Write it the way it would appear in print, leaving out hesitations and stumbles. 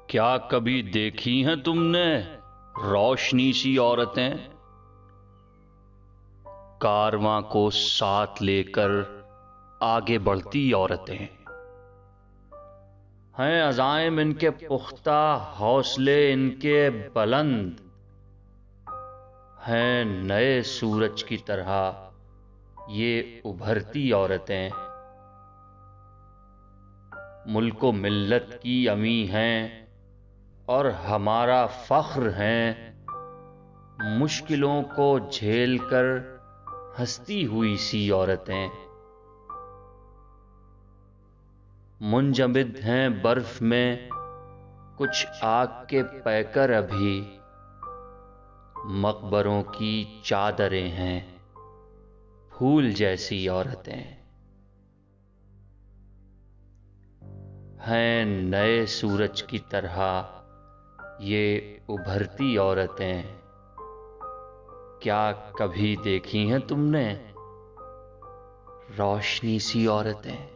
क्या कभी देखी हैं तुमने रोशनी सी औरतें, कारवां को साथ लेकर आगे बढ़ती औरतें हैं। अज़ाइम इनके पुख्ता, हौसले इनके बुलंद हैं। नए सूरज की तरह ये उभरती औरतें मुल्को मिल्लत की अमी हैं और हमारा फख्र हैं। मुश्किलों को झेल कर हंसती हुई सी औरतें मुंजमद हैं बर्फ में, कुछ आग के पैकर अभी मकबरों की चादरें हैं। फूल जैसी औरतें हैं। नए सूरज की तरह ये उभरती औरतें, क्या कभी देखी हैं तुमने रोशनी सी औरतें।